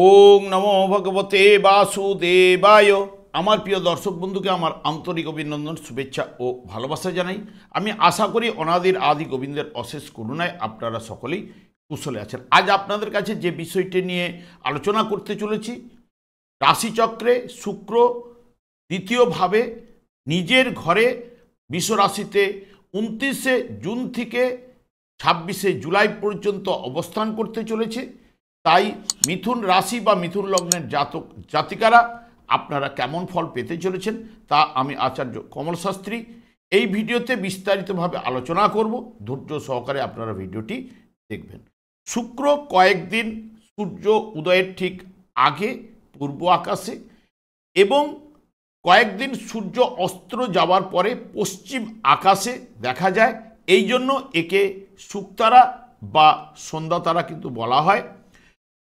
ওং নমো ভগবতে বাসুদেবায়। আমার প্রিয় দর্শক বন্ধুকে আমার আন্তরিক অভিনন্দন, শুভেচ্ছা ও ভালোবাসা জানাই। আমি আশা করি অনাদির আদি গোবিন্দের অশেষ করুণায় আপনারা সকলেই কুশলে আছেন। আজ আপনাদের কাছে যে বিষয়টি নিয়ে আলোচনা করতে চলেছি, রাশিচক্রে শুক্র দ্বিতীয়ভাবে নিজের ঘরে বিশ্বরাশিতে 29শে জুন থেকে 26শে জুলাই পর্যন্ত অবস্থান করতে চলেছে। তাই মিথুন রাশি বা মিথুন লগ্নের জাতক জাতিকারা আপনারা কেমন ফল পেতে চলেছেন তা আমি আচার্য কমল শাস্ত্রী এই ভিডিওতে বিস্তারিতভাবে আলোচনা করব। ধৈর্য সহকারে আপনারা ভিডিওটি দেখবেন। শুক্র কয়েকদিন সূর্য উদয়ের ঠিক আগে পূর্ব আকাশে এবং কয়েকদিন সূর্য অস্ত যাওয়ার পরে পশ্চিম আকাশে দেখা যায়। এই জন্য একে শুকতারা বা সন্ধ্যাতারা কিন্তু বলা হয়।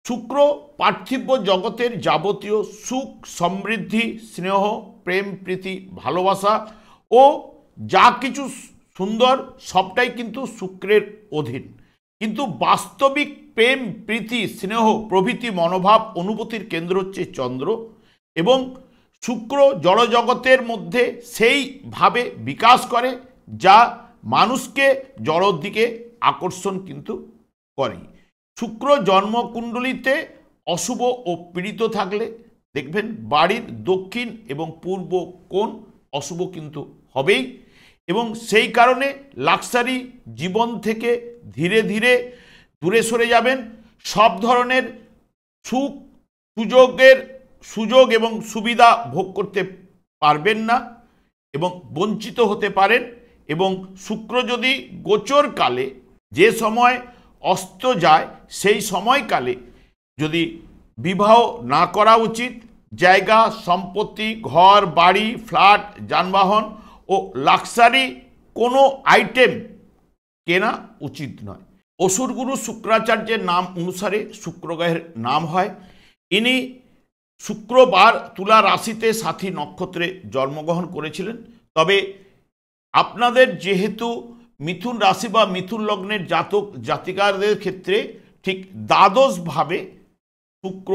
শুক্র পার্থিব জগতের যাবতীয় সুখ, সমৃদ্ধি, স্নেহ, প্রেম, প্রীতি, ভালোবাসা ও যা কিছু সুন্দর সবটাই কিন্তু শুক্রের অধীন। কিন্তু বাস্তবিক প্রেম, প্রীতি, স্নেহ প্রভৃতি মনোভাব অনুভূতির কেন্দ্র হচ্ছে চন্দ্র এবং শুক্র জড়জগতের মধ্যে সেইভাবে বিকাশ করে যা মানুষকে জড়র দিকে আকর্ষণ কিন্তু করে। শুক্র জন্মকুণ্ডলিতে অশুভ ও পীড়িত থাকলে দেখবেন বাড়ির দক্ষিণ এবং পূর্ব কোণ অশুভ কিন্তু হবেই এবং সেই কারণে লাক্সারি জীবন থেকে ধীরে ধীরে দূরে সরে যাবেন। সব ধরনের সুযোগ এবং সুবিধা ভোগ করতে পারবেন না এবং বঞ্চিত হতে পারেন। এবং শুক্র যদি গোচরকালে যে সময় অস্ত যায় সেই সময়কালে যদি বিবাহ না করা উচিত, জায়গা সম্পত্তি, ঘর বাড়ি, ফ্ল্যাট, যানবাহন ও লাক্সারি কোনো আইটেম কেনা উচিত নয়। অসুরগুরু শুক্রাচার্যের নাম অনুসারে শুক্র গ্রহের নাম হয়। ইনি শুক্রবার তুলা রাশিতে সাথী নক্ষত্রে জন্মগ্রহণ করেছিলেন। তবে আপনাদের যেহেতু মিথুন রাশি বা মিথুন লগ্নের জাতক জাতিকাদের ক্ষেত্রে ঠিক দ্বাদশভাবে শুক্র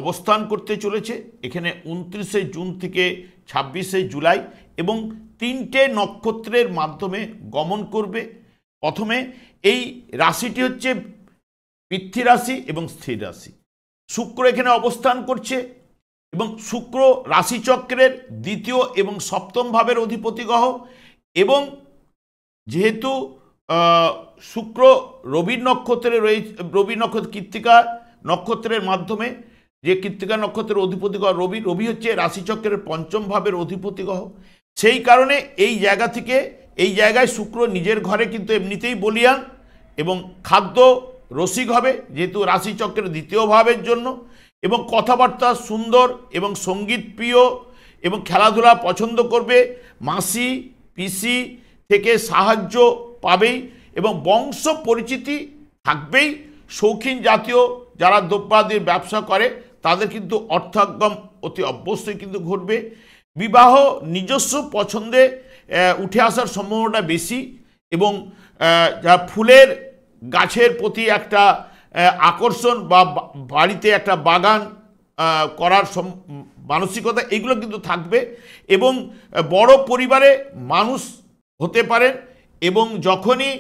অবস্থান করতে চলেছে। এখানে 29শে জুন থেকে 26শে জুলাই এবং 3টে নক্ষত্রের মাধ্যমে গমন করবে। প্রথমে এই রাশিটি হচ্ছে পৃথ্বী রাশি এবং স্থির রাশি। শুক্র এখানে অবস্থান করছে এবং শুক্র রাশিচক্রের দ্বিতীয় এবং সপ্তম ভাবের অধিপতি গ্রহ এবং যেহেতু শুক্র রবি নক্ষত্রে রয়েছে, রবি নক্ষত্র কৃত্তিকা নক্ষত্রের মাধ্যমে যে কৃত্তিকা নক্ষত্রের অধিপতি গ্রহ রবি হচ্ছে রাশিচক্রের পঞ্চম ভাবের অধিপতি গ্রহ। সেই কারণে এই জায়গায় শুক্র নিজের ঘরে কিন্তু এমনিতেই বলীয়ান এবং খাদ্য রসিক হবে যেহেতু রাশিচক্রের দ্বিতীয় ভাবের জন্য, এবং কথাবার্তা সুন্দর এবং সঙ্গীত প্রিয় এবং খেলাধুলা পছন্দ করবে। মাসি পিসি থেকে সাহায্য পাবেই এবং বংশ পরিচিতি থাকবেই। শৌখিন জাতীয় যারা দ্রব্যাদির ব্যবসা করে তাদের কিন্তু অর্থাগম অতি অবশ্যই কিন্তু ঘটবে। বিবাহ নিজস্ব পছন্দে উঠে আসার সম্ভাবনা বেশি এবং যা ফুলের গাছের প্রতি একটা আকর্ষণ বা বাড়িতে একটা বাগান করার মানসিকতা এগুলো কিন্তু থাকবে এবং বড় পরিবারে মানুষ হতে পারেন। এবং যখনই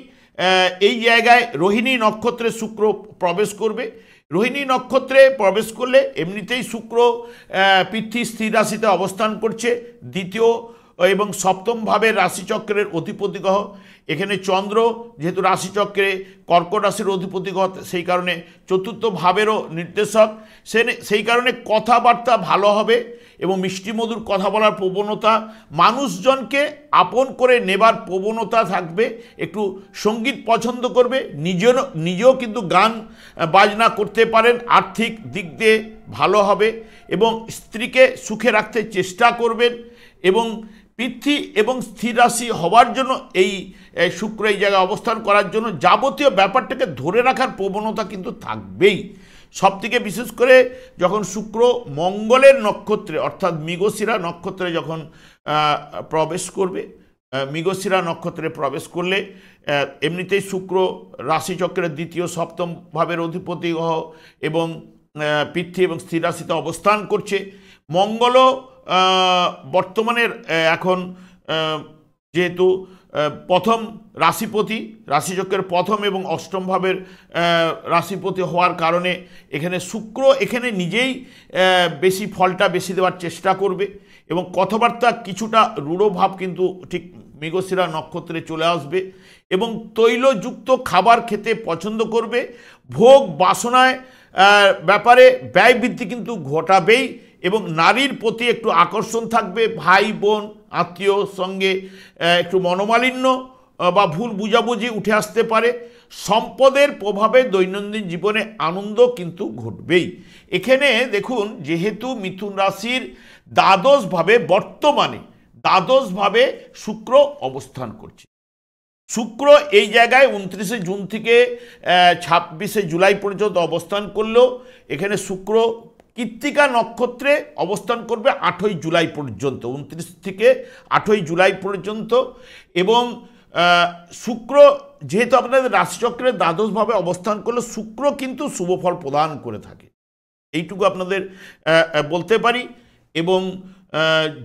এই জায়গায় রোহিণী নক্ষত্রে শুক্র প্রবেশ করবে, রোহিণী নক্ষত্রে প্রবেশ করলে এমনিতেই শুক্র পৃথ্বী স্থির রাশিতে অবস্থান করছে দ্বিতীয় এবং সপ্তম ভাবের রাশিচক্রের অধিপতি গ্রহ। এখানে চন্দ্র যেহেতু রাশিচক্রে কর্কট রাশির অধিপতি গ্রহ সেই কারণে চতুর্থ ভাবেরও নির্দেশক। সেই কারণে কথাবার্তা ভালো হবে এবং মিষ্টিমধুর কথা বলার প্রবণতা, মানুষজনকে আপন করে নেবার প্রবণতা থাকবে। একটু সঙ্গীত পছন্দ করবে, নিজেও কিন্তু গান বাজনা করতে পারেন। আর্থিক দিক দিয়ে ভালো হবে এবং স্ত্রীকে সুখে রাখতে চেষ্টা করবেন এবং পৃথ্বী এবং স্থির রাশি হওয়ার জন্য এই শুক্র এই জায়গায় অবস্থান করার জন্য যাবতীয় ব্যাপারটাকে ধরে রাখার প্রবণতা কিন্তু থাকবেই। সবথেকে বিশেষ করে যখন শুক্র মঙ্গলের নক্ষত্রে অর্থাৎ মৃগশিরা নক্ষত্রে যখন প্রবেশ করবে, মৃগশিরা নক্ষত্রে প্রবেশ করলে এমনিতেই শুক্র রাশিচক্রের দ্বিতীয় সপ্তম ভাবের অধিপতি গ্রহ এবং পৃথ্বী এবং স্থির রাশিতে অবস্থান করছে। মঙ্গলও বর্তমানের এখন যেহেতু প্রথম রাশিপতি, রাশিচক্রের প্রথম এবং অষ্টম ভাবের রাশিপতি হওয়ার কারণে এখানে শুক্র এখানে নিজেই বেশি ফলটা বেশি দেওয়ার চেষ্টা করবে এবং কথাবার্তা কিছুটা রূঢ় ভাব কিন্তু ঠিক মৃগশিরা নক্ষত্রে চলে আসবে এবং তৈলযুক্ত খাবার খেতে পছন্দ করবে। ভোগ বাসনায় ব্যাপারে ব্যয় বৃদ্ধি কিন্তু ঘটাবেই এবং নারীর প্রতি একটু আকর্ষণ থাকবে। ভাই বোন আত্মীয় সঙ্গে একটু মনোমালিন্য বা ভুল বুঝাবুঝি উঠে আসতে পারে। সম্পদের প্রভাবে দৈনন্দিন জীবনে আনন্দ কিন্তু ঘটবেই। এখানে দেখুন, যেহেতু মিথুন রাশির দ্বাদশভাবে বর্তমানে দ্বাদশভাবে শুক্র অবস্থান করছে, শুক্র এই জায়গায় 29শে জুন থেকে 26শে জুলাই পর্যন্ত অবস্থান করলেও এখানে শুক্র কৃত্তিকা নক্ষত্রে অবস্থান করবে 8ই জুলাই পর্যন্ত, 29 থেকে 8ই জুলাই পর্যন্ত। এবং শুক্র যেহেতু আপনাদের রাশিচক্রের দ্বাদশভাবে অবস্থান করলে শুক্র কিন্তু শুভ ফল প্রদান করে থাকে, এইটুকু আপনাদের বলতে পারি। এবং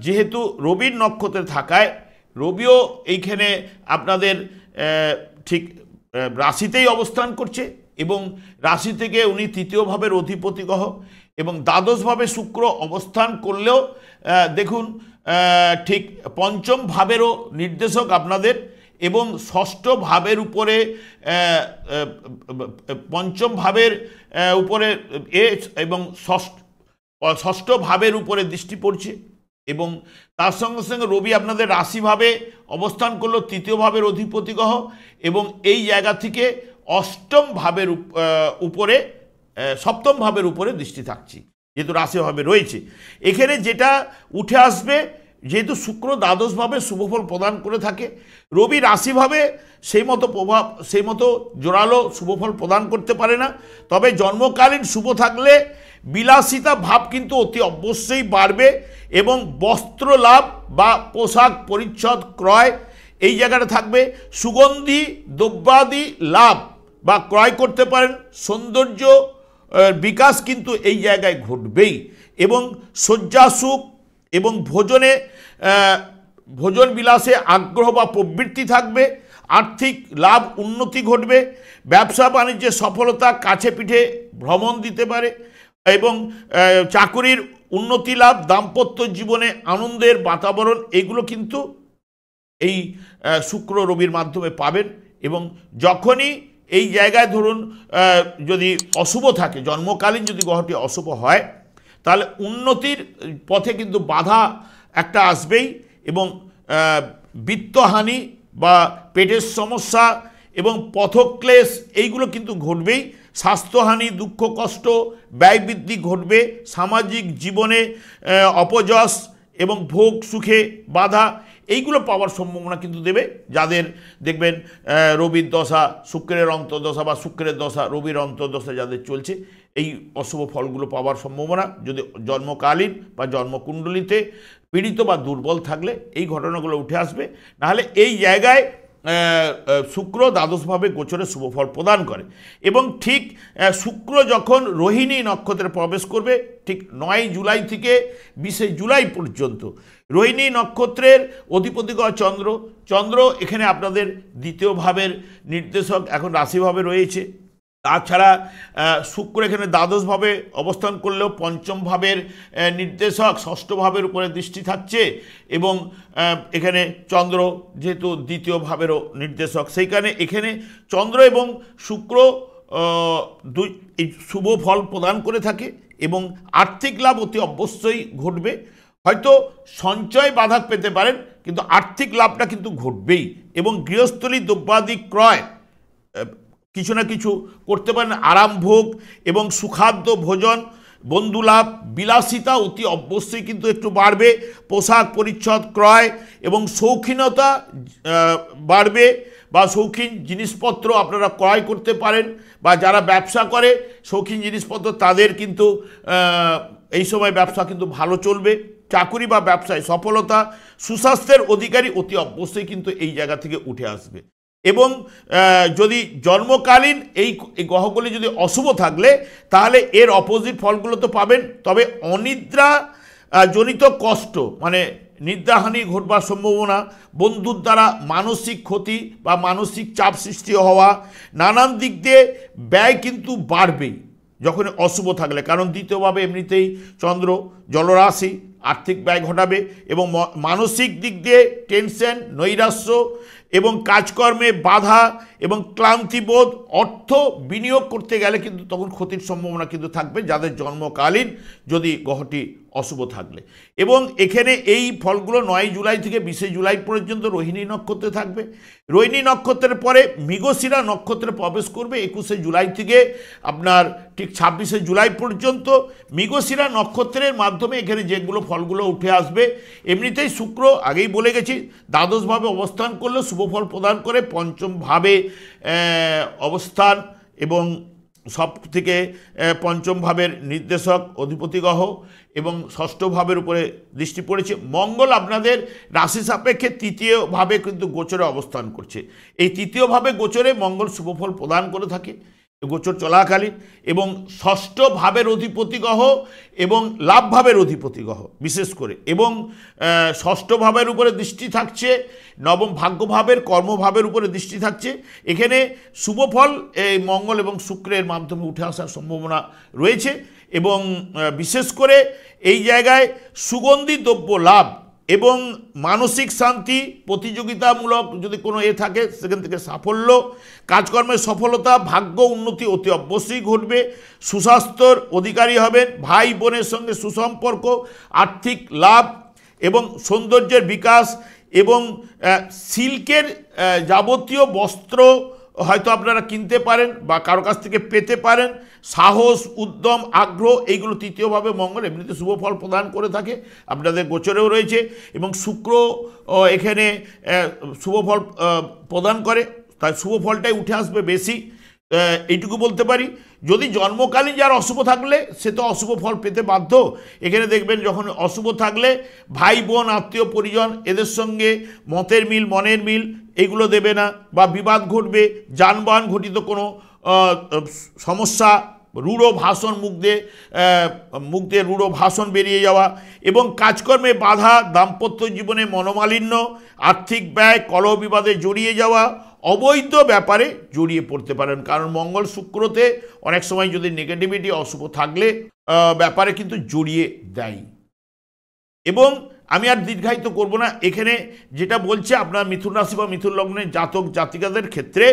যেহেতু রবির নক্ষত্রে থাকায় রবিও এইখানে আপনাদের ঠিক রাশিতেই অবস্থান করছে এবং রাশি থেকে উনি তৃতীয় ভাবের অধিপতি গ্রহ এবং দ্বাদশভাবে শুক্র অবস্থান করলেও দেখুন ঠিক পঞ্চম ভাবেরও নির্দেশক আপনাদের এবং ষষ্ঠ ভাবের উপরে পঞ্চম ভাবের উপরে এবং ষষ্ঠ ভাবের উপরে দৃষ্টি পড়ছে এবং তার সঙ্গে সঙ্গে রবি আপনাদের রাশিভাবে অবস্থান করলো, তৃতীয় ভাবের অধিপতি গ্রহ এবং এই জায়গা থেকে অষ্টম ভাবের উপরে সপ্তম ভাবের উপরে দৃষ্টি থাকছে, যেহেতু রাশিভাবে রয়েছে। এখানে যেটা উঠে আসবে, যেহেতু শুক্র দ্বাদশভাবে শুভফল প্রদান করে থাকে, রবি রাশিভাবে সেই মতো প্রভাব সেই মতো জোরালো শুভফল প্রদান করতে পারে না। তবে জন্মকালীন শুভ থাকলে বিলাসিতা ভাব কিন্তু অতি অবশ্যই বাড়বে এবং বস্ত্র লাভ বা পোশাক পরিচ্ছদ ক্রয় এই জায়গাটা থাকবে। সুগন্ধি দ্রব্যাদি লাভ বা ক্রয় করতে পারেন। সৌন্দর্য বিকাশ কিন্তু এই জায়গায় ঘটবেই এবং শয্যাসুখ এবং ভোজন বিলাসে আগ্রহ বা প্রবৃত্তি থাকবে। আর্থিক লাভ উন্নতি ঘটবে। ব্যবসা বাণিজ্যে সফলতা কাছে পিঠে ভ্রমণ দিতে পারে এবং চাকুরির উন্নতি লাভ, দাম্পত্য জীবনে আনন্দের বাতাবরণ এগুলো কিন্তু এই শুক্র রবির মাধ্যমে পাবেন। এবং যখনই এই জায়গায় ধরুন যদি অশুভ থাকে, জন্মকালীন যদি গ্রহটি অশুভ হয়, তাহলে উন্নতির পথে কিন্তু বাধা একটা আসবেই এবং বিত্তহানি বা পেটের সমস্যা এবং পথক্লেশ এইগুলো কিন্তু ঘটবেই। স্বাস্থ্যহানি, দুঃখ কষ্ট, ব্যয় বৃদ্ধি ঘটবে। সামাজিক জীবনে অপযশ এবং ভোগ সুখে বাধা এইগুলো পাওয়ার সম্ভাবনা কিন্তু দেবে। যাদের দেখবেন রবির দশা, শুক্রের অন্তর্দশা বা শুক্রের দশা রবির অন্তর্দশা যাদের চলছে, এই অশুভ ফলগুলো পাওয়ার সম্ভাবনা যদি জন্মকালীন বা জন্মকুণ্ডলিতে পীড়িত বা দুর্বল থাকলে এই ঘটনাগুলো উঠে আসবে। নাহলে এই জায়গায় শুক্র দ্বাদশভাবে গোচরে শুভফল প্রদান করে এবং ঠিক শুক্র যখন রোহিণী নক্ষত্রে প্রবেশ করবে ঠিক 9 জুলাই থেকে 20 জুলাই পর্যন্ত, রোহিণী নক্ষত্রের অধিপতি গ্রহ চন্দ্র এখানে আপনাদের দ্বিতীয় ভাবের নির্দেশক এখন রাশিভাবে রয়েছে। তাছাড়া শুক্র এখানে দ্বাদশভাবে অবস্থান করলেও পঞ্চম ভাবের নির্দেশক, ষষ্ঠ ভাবের উপরে দৃষ্টি থাকছে এবং এখানে চন্দ্র যেহেতু দ্বিতীয় ভাবেরও নির্দেশক, সেইখানে এখানে চন্দ্র এবং শুক্র দুই শুভ ফল প্রদান করে থাকে এবং আর্থিক লাভ অতি অবশ্যই ঘটবে। হয়তো সঞ্চয় বাধা পেতে পারেন কিন্তু আর্থিক লাভটা কিন্তু ঘটবেই এবং গৃহস্থলী দ্রব্যাদি ক্রয় কিছু না কিছু করতে পারেন। আরাম ভোগ এবং সুখাদ্য ভোজন, বন্ধুলাভ, বিলাসিতা অতি অবশ্যই কিন্তু একটু বাড়বে। পোশাক পরিচ্ছদ ক্রয় এবং শৌখিনতা বাড়বে বা শৌখিন জিনিসপত্র আপনারা ক্রয় করতে পারেন বা যারা ব্যবসা করে শৌখিন জিনিসপত্র তাদের কিন্তু এই সময় ব্যবসা কিন্তু ভালো চলবে। চাকুরি বা ব্যবসায় সফলতা, সুস্বাস্থ্যের অধিকারী অতি অবশ্যই কিন্তু এই জায়গা থেকে উঠে আসবে। এবং যদি জন্মকালীন এই গ্রহগুলি যদি অশুভ থাকলে তাহলে এর অপোজিট ফলগুলো তো পাবেন। তবে অনিদ্রা জনিত কষ্ট মানে নিদ্রাহানি ঘটবার সম্ভাবনা, বন্ধুর দ্বারা মানসিক ক্ষতি বা মানসিক চাপ সৃষ্টি হওয়া, নানান দিক দিয়ে ব্যয় কিন্তু বাড়বেই যখন অশুভ থাকলে, কারণ দ্বিতীয়ভাবে এমনিতেই চন্দ্র জলরাশি আর্থিক ব্যয় ঘটাবে এবং মানসিক দিক দিয়ে টেনশন, নৈরাশ্য এবং কাজকর্মে বাধা এবং ক্লান্তিবোধ, অর্থ বিনিয়োগ করতে গেলে কিন্তু তখন ক্ষতির সম্ভাবনা কিন্তু থাকবে যাদের জন্মকালীন যদি গ্রহটি অশুভ থাকলে। এবং এখানে এই ফলগুলো 9 জুলাই থেকে 20 জুলাই পর্যন্ত রোহিণী নক্ষত্রে থাকবে। রোহিণী নক্ষত্রের পরে মৃগশিরা নক্ষত্রে প্রবেশ করবে 21 জুলাই থেকে আপনার ঠিক 26 জুলাই পর্যন্ত। মৃগশিরা নক্ষত্রের মাধ্যমে এখানে যেগুলো ফলগুলো উঠে আসবে, এমনিতেই শুক্র আগেই বলে গেছি দ্বাদশভাবে অবস্থান করলে শুভ ফল প্রদান করে, পঞ্চম ভাবে অবস্থান এবং সব থেকে পঞ্চম ভাবের নির্দেশক অধিপতি গ্রহ এবং ষষ্ঠ ভাবের উপরে দৃষ্টি পড়েছে। মঙ্গল আপনাদের রাশি সাপেক্ষে তৃতীয় ভাবে কিন্তু গোচরে অবস্থান করছে। এই তৃতীয় ভাবে গোচরে মঙ্গল শুভফল প্রদান করে থাকে গোচর চলাকালীন, এবং ষষ্ঠ ভাবের অধিপতি গ্রহ এবং লাভ ভাবের অধিপতি গ্রহ বিশেষ করে, এবং ষষ্ঠ ভাবের উপরে দৃষ্টি থাকছে, নবম ভাগ্যভাবের কর্মভাবের উপরে দৃষ্টি থাকছে। এখানে শুভফল এই মঙ্গল এবং শুক্রের মাধ্যমে উঠে আসার সম্ভাবনা রয়েছে এবং বিশেষ করে এই জায়গায় সুগন্ধি দ্রব্য লাভ এবং মানসিক শান্তি, প্রতিযোগিতামূলক যদি কোনো থাকে সেখান থেকে সাফল্য, কাজকর্মের সফলতা, ভাগ্য উন্নতি অতি অবশ্যই ঘটবে। সুস্বাস্থ্যর অধিকারী হবেন, ভাই বোনের সঙ্গে সুসম্পর্ক, আর্থিক লাভ এবং সৌন্দর্যের বিকাশ এবং সিল্কের যাবতীয় বস্ত্র হয়তো আপনারা কিনতে পারেন বা কারো কাছ থেকে পেতে পারেন। সাহস, উদ্যম, আগ্রহ এইগুলো তৃতীয়ভাবে মঙ্গল এমনিতে শুভ ফল প্রদান করে থাকে, আপনাদের গোচরেও রয়েছে। এবং শুক্র এখানে শুভ ফল প্রদান করে, তাই শুভ ফলটাই উঠে আসবে বেশি, এইটুকু বলতে পারি। যদি জন্মকালীন যার অশুভ থাকলে সে তো অশুভ ফল পেতে বাধ্য। এখানে দেখবেন যখন অশুভ থাকলে ভাই বোন, আত্মীয় পরিজন এদের সঙ্গে মতের মিল, মনের মিল এইগুলো দেবে না বা বিবাদ ঘটবে, যানবাহন ঘটিত কোনো সমস্যা, রূঢ় ভাষণ, মুখ দিয়ে রূঢ় ভাষণ বেরিয়ে যাওয়া এবং কাজকর্মে বাধা, দাম্পত্য জীবনে মনোমালিন্য, আর্থিক ব্যয়, কলহ বিবাদে জড়িয়ে যাওয়া, অবৈধ ব্যাপারে জড়িয়ে পড়তে পারেন। কারণ মঙ্গল শুক্রতে অনেক সময় যদি নেগেটিভিটি অশুভ থাকলে ব্যাপারে কিন্তু জড়িয়ে দেয়। এবং আমি আর দীর্ঘায়িত করব না, এখানে যেটা বলছে আপনার মিথুন রাশি বা মিথুন লগ্নের জাতক জাতিকাদের ক্ষেত্রে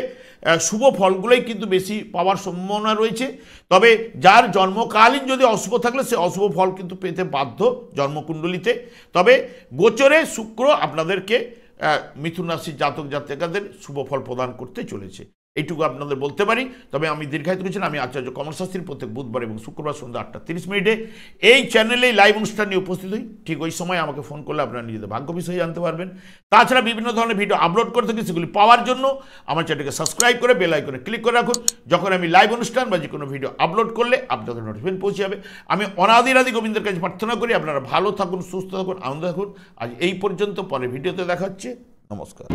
শুভ ফলগুলোই কিন্তু বেশি পাওয়ার সম্ভাবনা রয়েছে। তবে যার জন্মকালীন যদি অশুভ থাকলে সে অশুভ ফল কিন্তু পেতে বাধ্য জন্মকুণ্ডলিতে। তবে গোচরে শুক্র আপনাদেরকে মিথুন রাশির জাতক জাতিকাদের শুভ ফল প্রদান করতে চলেছে, এইটুকু আপনাদের বলতে পারি। তবে আমি দীর্ঘায়িত করছি না, আমি আচার্য কমল শাস্ত্রী প্রত্যেক বুধবার এবং শুক্রবার সন্ধ্যা 8:30 এই চ্যানেলে লাইভ অনুষ্ঠান নিয়ে উপস্থিত হই। ঠিক ওই সময় আমাকে ফোন করলে আপনারা নিজেদের ভাগ্য বিষয়ে জানতে পারবেন। তাছাড়া বিভিন্ন ধরনের ভিডিও আপলোড করে থাকি, সেগুলি পাওয়ার জন্য আমার চ্যানেলকে সাবস্ক্রাইব করে বেল আইকনে ক্লিক করে রাখুন। যখন আমি লাইভ অনুষ্ঠান বা যে কোনো ভিডিও আপলোড করলে আপনাদের নোটিফিকেশন পৌঁছে যাবে। আমি অনাদিরাদি গোবিন্দের কাছে প্রার্থনা করি আপনারা ভালো থাকুন, সুস্থ থাকুন, আনন্দ থাকুন। আজ এই পর্যন্ত, পরে ভিডিওতে দেখা হচ্ছে। নমস্কার।